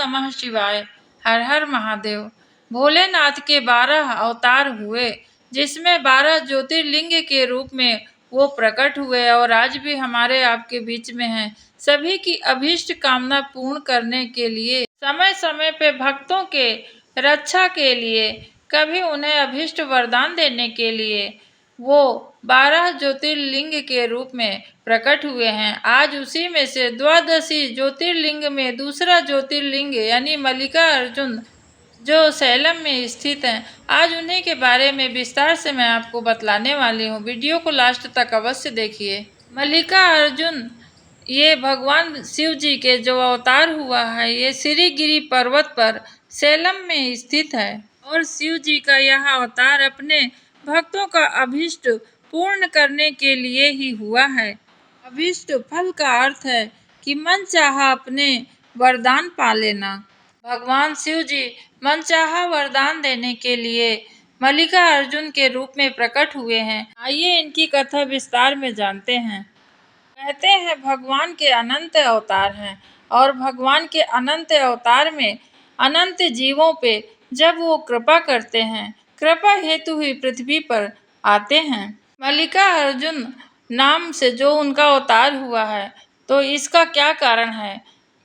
नमः शिवाय। हर हर महादेव। भोलेनाथ के 12 अवतार हुए, जिसमें 12 ज्योतिर्लिंग के रूप में वो प्रकट हुए और आज भी हमारे आपके बीच में हैं। सभी की अभीष्ट कामना पूर्ण करने के लिए, समय समय पे भक्तों के रक्षा के लिए, कभी उन्हें अभीष्ट वरदान देने के लिए वो 12 ज्योतिर्लिंग के रूप में प्रकट हुए हैं। आज उसी में से द्वादशी ज्योतिर्लिंग में दूसरा ज्योतिर्लिंग यानी मल्लिकार्जुन जो सैलम में स्थित हैं, आज उन्हीं के बारे में विस्तार से मैं आपको बतलाने वाली हूँ। वीडियो को लास्ट तक अवश्य देखिए। मल्लिकार्जुन ये भगवान शिव जी के जो अवतार हुआ है, ये श्रीगिरी पर्वत पर सैलम में स्थित है और शिव जी का यह अवतार अपने भक्तों का अभीष्ट पूर्ण करने के लिए ही हुआ है। अभीष्ट फल का अर्थ है कि मन चाहा अपने वरदान पा लेना। भगवान शिव जी मनचाहा वरदान देने के लिए मल्लिकार्जुन के रूप में प्रकट हुए हैं। आइए इनकी कथा विस्तार में जानते हैं। कहते हैं भगवान के अनंत अवतार हैं और भगवान के अनंत अवतार में अनंत जीवों पे जब वो कृपा करते हैं, कृपा हेतु ही पृथ्वी पर आते हैं। मल्लिकार्जुन नाम से जो उनका अवतार हुआ है, तो इसका क्या कारण है?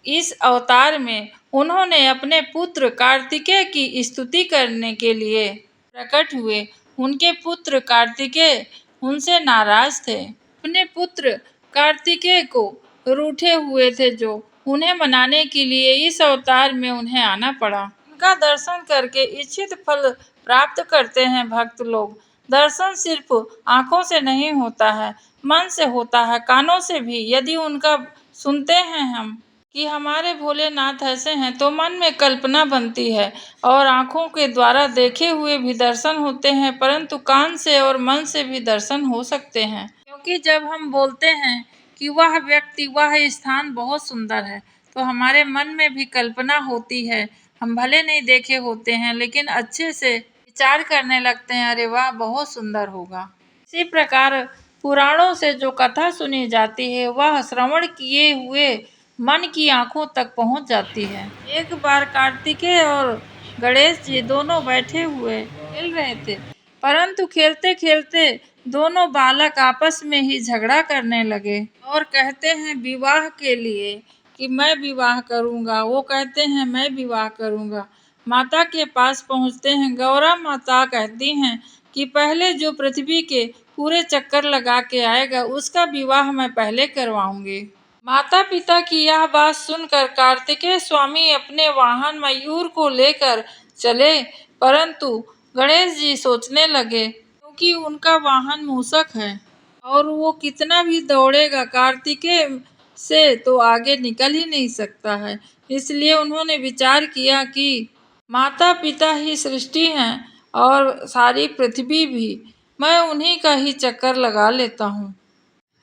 इस अवतार में उन्होंने अपने पुत्र कार्तिकेय की स्तुति करने के लिए प्रकट हुए। उनके पुत्र कार्तिकेय उनसे नाराज थे। अपने पुत्र कार्तिकेय को रूठे हुए थे, जो उन्हें मनाने के लिए इस अवतार में उन्हें आना पड़ा। उनका दर्शन करके इच्छित फल प्राप्त करते हैं भक्त लोग। दर्शन सिर्फ आंखों से नहीं होता है, मन से होता है, कानों से भी। यदि उनका सुनते हैं हम कि हमारे भोलेनाथ ऐसे हैं, तो मन में कल्पना बनती है और आंखों के द्वारा देखे हुए भी दर्शन होते हैं, परंतु कान से और मन से भी दर्शन हो सकते हैं। क्योंकि जब हम बोलते हैं कि वह व्यक्ति, वह स्थान बहुत सुंदर है, तो हमारे मन में भी कल्पना होती है। हम भले नहीं देखे होते हैं, लेकिन अच्छे से विचार करने लगते हैं, अरे वाह बहुत सुंदर होगा। इसी प्रकार पुराणों से जो कथा सुनी जाती है, वह श्रवण किए हुए मन की आंखों तक पहुंच जाती है। एक बार कार्तिकेय और गणेश जी दोनों बैठे हुए खेल रहे थे, परंतु खेलते खेलते दोनों बालक आपस में ही झगड़ा करने लगे और कहते हैं विवाह के लिए कि मैं विवाह करूंगा, वो कहते हैं मैं विवाह करूंगा। माता के पास पहुंचते हैं। गौरा माता कहती हैं कि पहले जो पृथ्वी के पूरे चक्कर लगा के आएगा, उसका विवाह मैं पहले करवाऊंगी। माता पिता की यह बात सुनकर कार्तिकेय स्वामी अपने वाहन मयूर को लेकर चले, परंतु गणेश जी सोचने लगे, क्योंकि उनका वाहन मूषक है और वो कितना भी दौड़ेगा, कार्तिकेय से तो आगे निकल ही नहीं सकता है। इसलिए उन्होंने विचार किया कि माता पिता ही सृष्टि हैं और सारी पृथ्वी भी, मैं उन्हीं का ही चक्कर लगा लेता हूँ।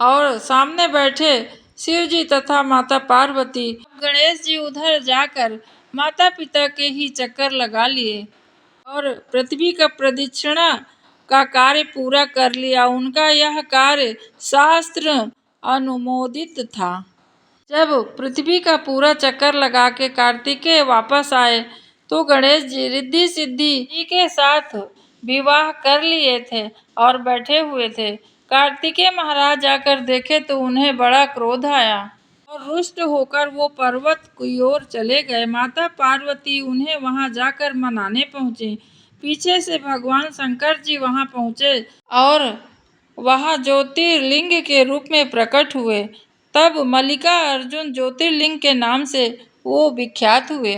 और सामने बैठे शिव जी तथा माता पार्वती, गणेश जी उधर जाकर माता पिता के ही चक्कर लगा लिए और पृथ्वी का प्रदक्षिणा का कार्य पूरा कर लिया। उनका यह कार्य शास्त्र अनुमोदित था। जब पृथ्वी का पूरा चक्कर लगा के कार्तिकेय वापस आए, तो गणेश जी रिद्धि सिद्धि जी के साथ विवाह कर लिए थे और बैठे हुए थे। कार्तिकेय महाराज आकर देखे तो उन्हें बड़ा क्रोध आया और रुष्ट होकर वो पर्वत की ओर चले गए। माता पार्वती उन्हें वहां जाकर मनाने पहुंची। पीछे से भगवान शंकर जी वहां पहुंचे और वहां ज्योतिर्लिंग के रूप में प्रकट हुए। तब मल्लिकार्जुन ज्योतिर्लिंग के नाम से वो विख्यात हुए।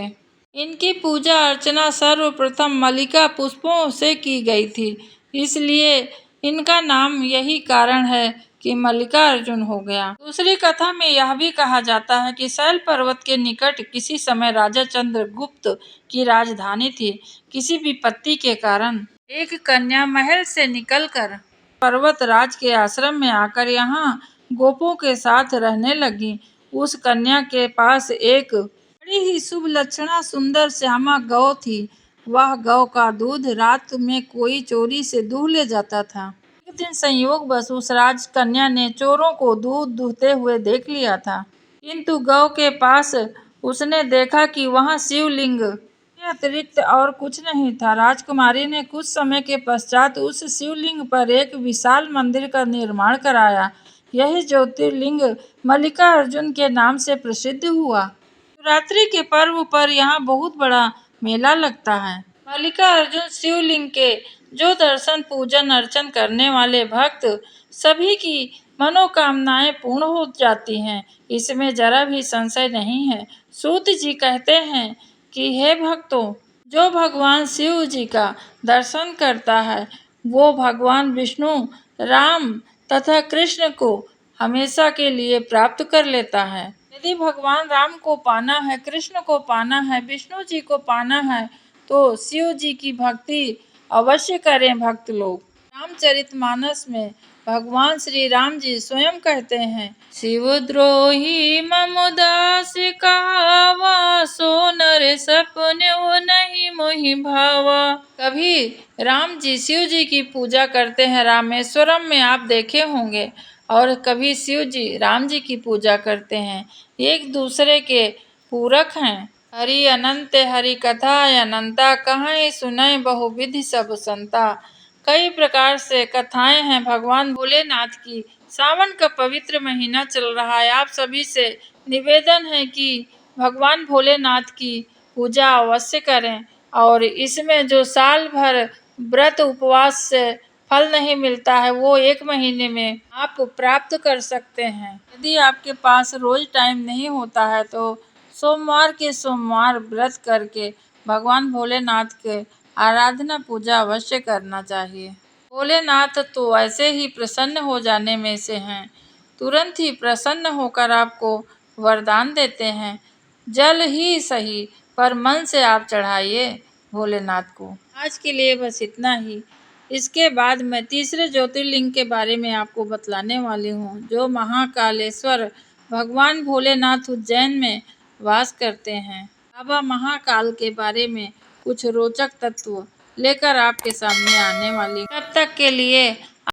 इनकी पूजा अर्चना सर्वप्रथम मल्लिका पुष्पों से की गई थी, इसलिए इनका नाम यही कारण है कि मल्लिकार्जुन हो गया। दूसरी कथा में यह भी कहा जाता है कि शैल पर्वत के निकट किसी समय राजा चंद्रगुप्त की राजधानी थी। किसी विपत्ति के कारण एक कन्या महल से निकलकर पर्वत राज के आश्रम में आकर यहाँ गोपों के साथ रहने लगी। उस कन्या के पास एक बड़ी ही शुभ लक्षणा सुंदर श्यामा गौ थी। वह गौ का दूध रात में कोई चोरी से दूह ले जाता था। एक दिन संयोगवश उस राजकन्या ने चोरों को दूध दूहते हुए देख लिया था, किंतु गौ के पास उसने देखा कि वहाँ शिवलिंग के अतिरिक्त और कुछ नहीं था। राजकुमारी ने कुछ समय के पश्चात उस शिवलिंग पर एक विशाल मंदिर का निर्माण कराया। यही ज्योतिर्लिंग मल्लिकार्जुन के नाम से प्रसिद्ध हुआ। शिवरात्रि के पर्व पर यहाँ बहुत बड़ा मेला लगता है। मल्लिकार्जुन शिवलिंग के जो दर्शन पूजन अर्चन करने वाले भक्त सभी की मनोकामनाएं पूर्ण हो जाती हैं, इसमें जरा भी संशय नहीं है। सूत जी कहते हैं कि हे भक्तों, जो भगवान शिव जी का दर्शन करता है वो भगवान विष्णु, राम तथा कृष्ण को हमेशा के लिए प्राप्त कर लेता है। यदि भगवान राम को पाना है, कृष्ण को पाना है, विष्णु जी को पाना है तो शिव जी की भक्ति अवश्य करें भक्त लोग। रामचरितमानस में भगवान श्री राम जी स्वयं कहते हैं, शिवद्रोही मम दास कहावा, सो नर सपने नहीं मोहि भावा। कभी राम जी शिव जी की पूजा करते हैं, रामेश्वरम में आप देखे होंगे, और कभी शिव जी राम जी की पूजा करते हैं। एक दूसरे के पूरक हैं। हरि अनंत हरि कथा अनंता, कहाँ सुनय बहुविधि सब संता। कई प्रकार से कथाएं हैं भगवान भोलेनाथ की। सावन का पवित्र महीना चल रहा है। आप सभी से निवेदन है कि भगवान भोलेनाथ की पूजा अवश्य करें, और इसमें जो साल भर व्रत उपवास से फल नहीं मिलता है वो एक महीने में आप प्राप्त कर सकते हैं। यदि आपके पास रोज टाइम नहीं होता है तो सोमवार के सोमवार व्रत करके भगवान भोलेनाथ के आराधना पूजा अवश्य करना चाहिए। भोलेनाथ तो ऐसे ही प्रसन्न हो जाने में से हैं, तुरंत ही प्रसन्न होकर आपको वरदान देते हैं। जल ही सही पर मन से आप चढ़ाइए भोलेनाथ को। आज के लिए बस इतना ही। इसके बाद मैं तीसरे ज्योतिर्लिंग के बारे में आपको बतलाने वाली हूँ, जो महाकालेश्वर भगवान भोलेनाथ उज्जैन में वास करते हैं। बाबा महाकाल के बारे में कुछ रोचक तत्व लेकर आपके सामने आने वाली। तब तक के लिए